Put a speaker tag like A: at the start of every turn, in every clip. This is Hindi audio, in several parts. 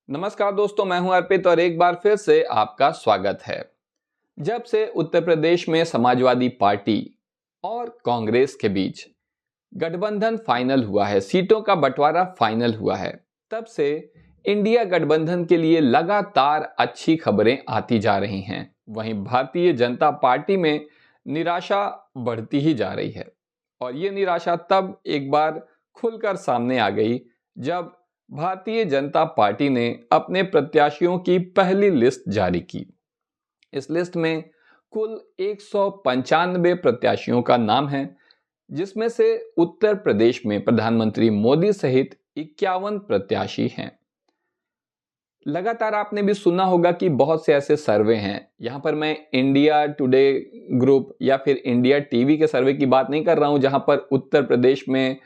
A: नमस्कार दोस्तों, मैं हूं अर्पित और एक बार फिर से आपका स्वागत है। जब से उत्तर प्रदेश में समाजवादी पार्टी और कांग्रेस के बीच गठबंधन फाइनल हुआ है, सीटों का बंटवारा फाइनल हुआ है, तब से इंडिया गठबंधन के लिए लगातार अच्छी खबरें आती जा रही हैं। वहीं भारतीय जनता पार्टी में निराशा बढ़ती ही जा रही है और ये निराशा तब एक बार खुलकर सामने आ गई जब भारतीय जनता पार्टी ने अपने प्रत्याशियों की पहली लिस्ट जारी की। इस लिस्ट में कुल 195 प्रत्याशियों का नाम है, जिसमें से उत्तर प्रदेश में प्रधानमंत्री मोदी सहित 51 प्रत्याशी हैं। लगातार आपने भी सुना होगा कि बहुत से ऐसे सर्वे हैं। यहां पर मैं इंडिया टुडे ग्रुप या फिर इंडिया टीवी के सर्वे की बात नहीं कर रहा हूं, जहां पर उत्तर प्रदेश में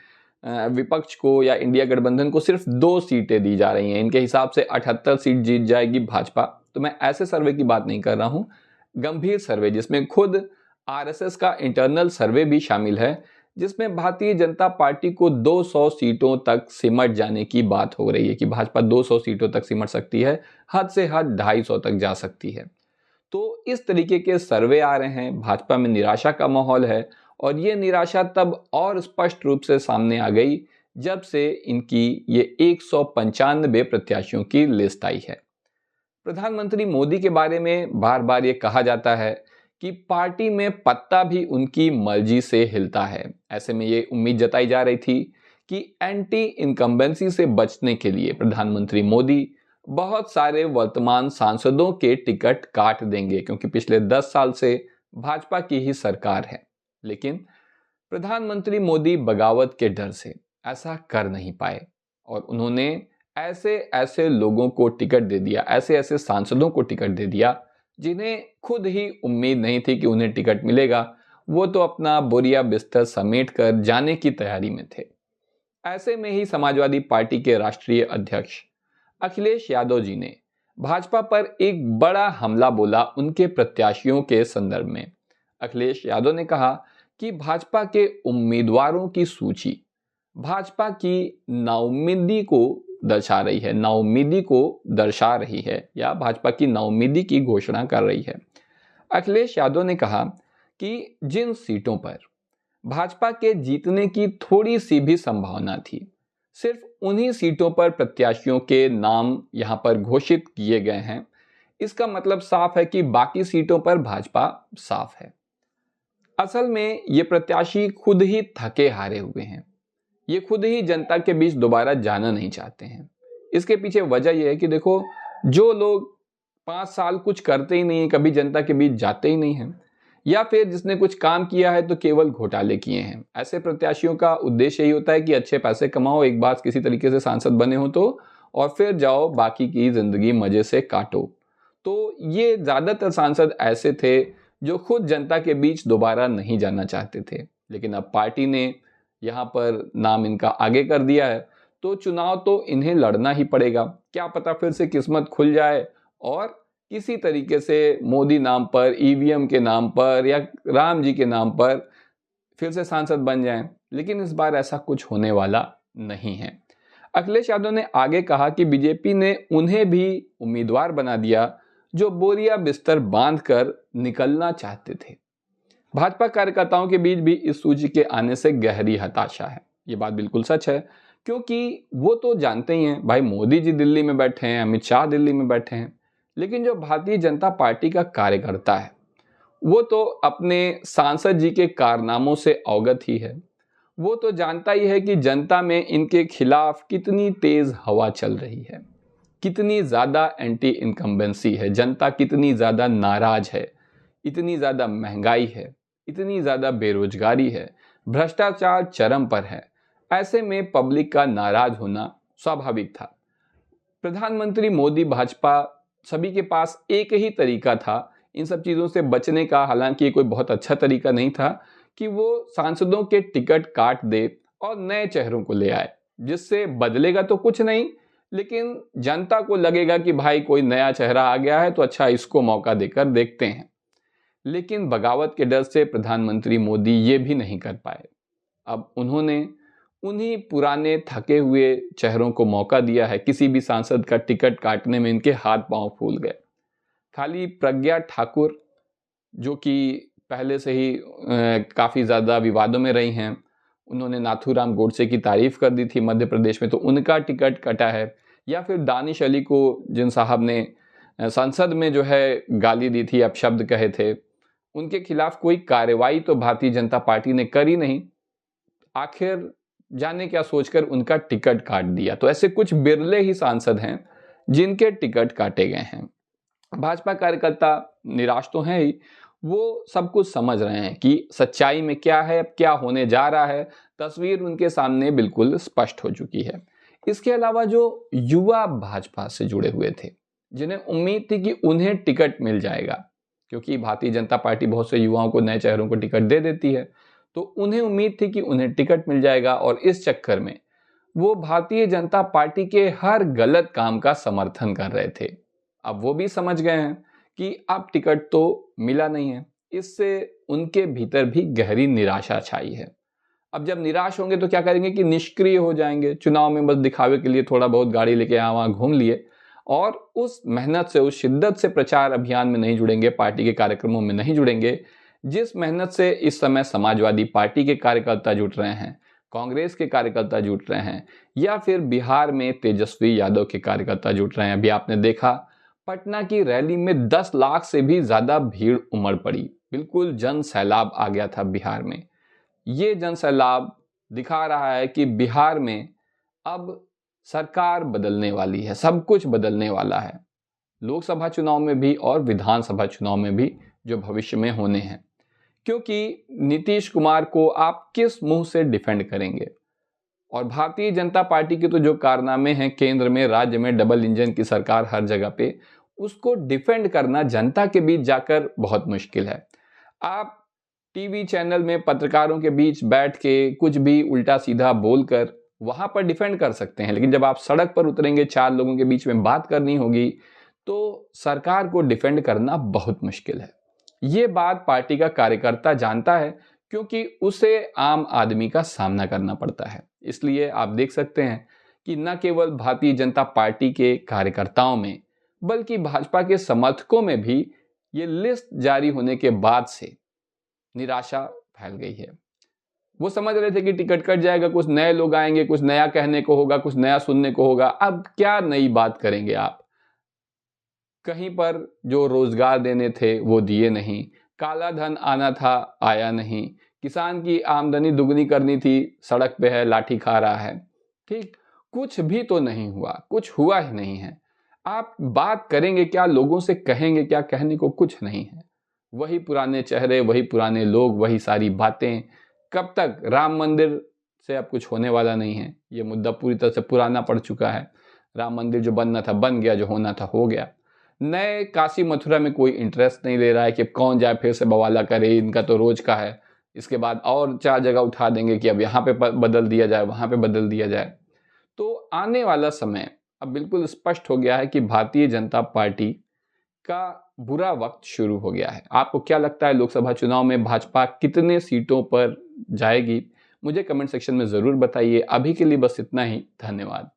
A: विपक्ष को या इंडिया गठबंधन को सिर्फ 2 सीटें दी जा रही हैं। इनके हिसाब से 78 सीट जीत जाएगी भाजपा। तो मैं ऐसे सर्वे की बात नहीं कर रहा हूं, गंभीर सर्वे जिसमें खुद आरएसएस का इंटरनल सर्वे भी शामिल है, जिसमें भारतीय जनता पार्टी को 200 सीटों तक सिमट जाने की बात हो रही है कि भाजपा 200 सीटों तक सिमट सकती है, हद से हद 250 तक जा सकती है। तो इस तरीके के सर्वे आ रहे हैं, भाजपा में निराशा का माहौल है और ये निराशा तब और स्पष्ट रूप से सामने आ गई जब से इनकी ये 195 प्रत्याशियों की लिस्ट आई है। प्रधानमंत्री मोदी के बारे में बार बार ये कहा जाता है कि पार्टी में पत्ता भी उनकी मर्जी से हिलता है। ऐसे में ये उम्मीद जताई जा रही थी कि एंटी इनकम्बेंसी से बचने के लिए प्रधानमंत्री मोदी बहुत सारे वर्तमान सांसदों के टिकट काट देंगे, क्योंकि पिछले 10 साल से भाजपा की ही सरकार है। लेकिन प्रधानमंत्री मोदी बगावत के डर से ऐसा कर नहीं पाए और उन्होंने ऐसे ऐसे लोगों को टिकट दे दिया, ऐसे ऐसे सांसदों को टिकट दे दिया जिन्हें खुद ही उम्मीद नहीं थी कि उन्हें टिकट मिलेगा। वो तो अपना बोरिया बिस्तर समेट कर जाने की तैयारी में थे। ऐसे में ही समाजवादी पार्टी के राष्ट्रीय अध्यक्ष अखिलेश यादव जी ने भाजपा पर एक बड़ा हमला बोला उनके प्रत्याशियों के संदर्भ में। अखिलेश यादव ने कहा कि भाजपा के उम्मीदवारों की सूची भाजपा की नाउम्मीदी को दर्शा रही है, नाउम्मीदी को दर्शा रही है या भाजपा की नाउम्मीदी की घोषणा कर रही है। अखिलेश यादव ने कहा कि जिन सीटों पर भाजपा के जीतने की थोड़ी सी भी संभावना थी, सिर्फ उन्हीं सीटों पर प्रत्याशियों के नाम यहां पर घोषित किए गए हैं। इसका मतलब साफ है कि बाकी सीटों पर भाजपा साफ है। असल में ये प्रत्याशी खुद ही थके हारे हुए हैं। ये खुद ही जनता के बीच दोबारा जाना नहीं चाहते हैं। इसके पीछे वजह यह है कि देखो, जो लोग 5 साल कुछ करते ही नहीं है, कभी जनता के बीच जाते ही नहीं हैं, या फिर जिसने कुछ काम किया है तो केवल घोटाले किए हैं, ऐसे प्रत्याशियों का उद्देश्य यही होता है कि अच्छे पैसे कमाओ, एक बार किसी तरीके से सांसद बने हो तो, और फिर जाओ बाकी की जिंदगी मजे से काटो। तो ये ज्यादातर सांसद ऐसे थे जो खुद जनता के बीच दोबारा नहीं जाना चाहते थे। लेकिन अब पार्टी ने यहाँ पर नाम इनका आगे कर दिया है, तो चुनाव तो इन्हें लड़ना ही पड़ेगा। क्या पता फिर से किस्मत खुल जाए और किसी तरीके से मोदी नाम पर, ईवीएम के नाम पर या राम जी के नाम पर फिर से सांसद बन जाएं। लेकिन इस बार ऐसा कुछ होने वाला नहीं है। अखिलेश यादव ने आगे कहा कि बीजेपी ने उन्हें भी उम्मीदवार बना दिया जो बोरिया बिस्तर बांधकर निकलना चाहते थे। भाजपा कार्यकर्ताओं के बीच भी इस सूची के आने से गहरी हताशा है। ये बात बिल्कुल सच है, क्योंकि वो तो जानते ही हैं भाई, मोदी जी दिल्ली में बैठे हैं, अमित शाह दिल्ली में बैठे हैं, लेकिन जो भारतीय जनता पार्टी का कार्यकर्ता है वो तो अपने सांसद जी के कारनामों से अवगत ही है। वो तो जानता ही है कि जनता में इनके खिलाफ कितनी तेज हवा चल रही है, कितनी ज्यादा एंटी इनकम्बेंसी है, जनता कितनी ज्यादा नाराज है, इतनी ज्यादा महंगाई है, इतनी ज्यादा बेरोजगारी है, भ्रष्टाचार चरम पर है। ऐसे में पब्लिक का नाराज होना स्वाभाविक था। प्रधानमंत्री मोदी, भाजपा, सभी के पास एक ही तरीका था इन सब चीजों से बचने का। हालांकि ये कोई बहुत अच्छा तरीका नहीं था कि वो सांसदों के टिकट काट दे और नए चेहरों को ले आए, जिससे बदलेगा तो कुछ नहीं, लेकिन जनता को लगेगा कि भाई कोई नया चेहरा आ गया है तो अच्छा, इसको मौका देकर देखते हैं। लेकिन बगावत के डर से प्रधानमंत्री मोदी ये भी नहीं कर पाए। अब उन्होंने उन्हीं पुराने थके हुए चेहरों को मौका दिया है। किसी भी सांसद का टिकट काटने में इनके हाथ पांव फूल गए। खाली प्रज्ञा ठाकुर, जो कि पहले से ही काफ़ी ज़्यादा विवादों में रही हैं, उन्होंने नाथूराम गोडसे की तारीफ कर दी थी मध्य प्रदेश में, तो उनका टिकट कटा है। या फिर दानिश अली को, जिन साहब ने संसद में जो है गाली दी थी, अपशब्द कहे थे, उनके खिलाफ कोई कार्रवाई तो भारतीय जनता पार्टी ने करी नहीं। आखिर जाने क्या सोचकर उनका टिकट काट दिया। तो ऐसे कुछ बिरले ही सांसद हैं जिनके टिकट काटे गए हैं। भाजपा कार्यकर्ता निराश तो हैं ही, वो सब कुछ समझ रहे हैं कि सच्चाई में क्या है, क्या होने जा रहा है। तस्वीर उनके सामने बिल्कुल स्पष्ट हो चुकी है। इसके अलावा जो युवा भाजपा से जुड़े हुए थे, जिन्हें उम्मीद थी कि उन्हें टिकट मिल जाएगा, क्योंकि भारतीय जनता पार्टी बहुत से युवाओं को, नए चेहरों को टिकट दे देती है, तो उन्हें उम्मीद थी कि उन्हें टिकट मिल जाएगा। और इस चक्कर में वो भारतीय जनता पार्टी के हर गलत काम का समर्थन कर रहे थे। अब वो भी समझ गए हैं कि अब टिकट तो मिला नहीं है। इससे उनके भीतर भी गहरी निराशा छाई है। अब जब निराश होंगे तो क्या करेंगे कि निष्क्रिय हो जाएंगे। चुनाव में बस दिखावे के लिए थोड़ा बहुत गाड़ी लेके यहाँ वहाँ घूम लिए, और उस मेहनत से, उस शिद्दत से प्रचार अभियान में नहीं जुड़ेंगे, पार्टी के कार्यक्रमों में नहीं जुड़ेंगे, जिस मेहनत से इस समय समाजवादी पार्टी के कार्यकर्ता जुट रहे हैं, कांग्रेस के कार्यकर्ता जुट रहे हैं, या फिर बिहार में तेजस्वी यादव के कार्यकर्ता जुट रहे हैं। अभी आपने देखा पटना की रैली में 10 लाख से भी ज्यादा भीड़ उमड़ पड़ी। बिल्कुल जन सैलाब आ गया था बिहार में। ये जन सैलाब दिखा रहा है कि बिहार में अब सरकार बदलने वाली है, सब कुछ बदलने वाला है, लोकसभा चुनाव में भी और विधानसभा चुनाव में भी, जो भविष्य में होने हैं। क्योंकि नीतीश कुमार को आप किस मुंह से डिफेंड करेंगे? और भारतीय जनता पार्टी के तो जो कारनामे हैं केंद्र में, राज्य में डबल इंजन की सरकार हर जगह पे, उसको डिफेंड करना जनता के बीच जाकर बहुत मुश्किल है। आप टीवी चैनल में पत्रकारों के बीच बैठ के कुछ भी उल्टा सीधा बोलकर वहां पर डिफेंड कर सकते हैं, लेकिन जब आप सड़क पर उतरेंगे, 4 लोगों के बीच में बात करनी होगी, तो सरकार को डिफेंड करना बहुत मुश्किल है। ये बात पार्टी का कार्यकर्ता जानता है, क्योंकि उसे आम आदमी का सामना करना पड़ता है। इसलिए आप देख सकते हैं कि न केवल भारतीय जनता पार्टी के कार्यकर्ताओं में, बल्कि भाजपा के समर्थकों में भी ये लिस्ट जारी होने के बाद से निराशा फैल गई है। वो समझ रहे थे कि टिकट कट जाएगा, कुछ नए लोग आएंगे, कुछ नया कहने को होगा, कुछ नया सुनने को होगा। अब क्या नई बात करेंगे आप? कहीं पर जो रोजगार देने थे वो दिए नहीं, काला धन आना था आया नहीं, किसान की आमदनी दुगनी करनी थी, सड़क पे है लाठी खा रहा है। ठीक, कुछ भी तो नहीं हुआ, कुछ हुआ ही नहीं है। आप बात करेंगे क्या, लोगों से कहेंगे क्या? कहने को कुछ नहीं है। वही पुराने चेहरे, वही पुराने लोग, वही सारी बातें। कब तक? राम मंदिर से अब कुछ होने वाला नहीं है। ये मुद्दा पूरी तरह से पुराना पड़ चुका है। राम मंदिर जो बनना था बन गया, जो होना था हो गया। नए काशी मथुरा में कोई इंटरेस्ट नहीं ले रहा है कि कौन जाए फिर से बवाला करे, इनका तो रोज का है। इसके बाद और 4 जगह उठा देंगे कि अब यहाँ पे बदल दिया जाए, वहाँ पे बदल दिया जाए। तो आने वाला समय अब बिल्कुल स्पष्ट हो गया है कि भारतीय जनता पार्टी का बुरा वक्त शुरू हो गया है। आपको क्या लगता है, लोकसभा चुनाव में भाजपा कितने सीटों पर जाएगी? मुझे कमेंट सेक्शन में ज़रूर बताइए। अभी के लिए बस इतना ही। धन्यवाद।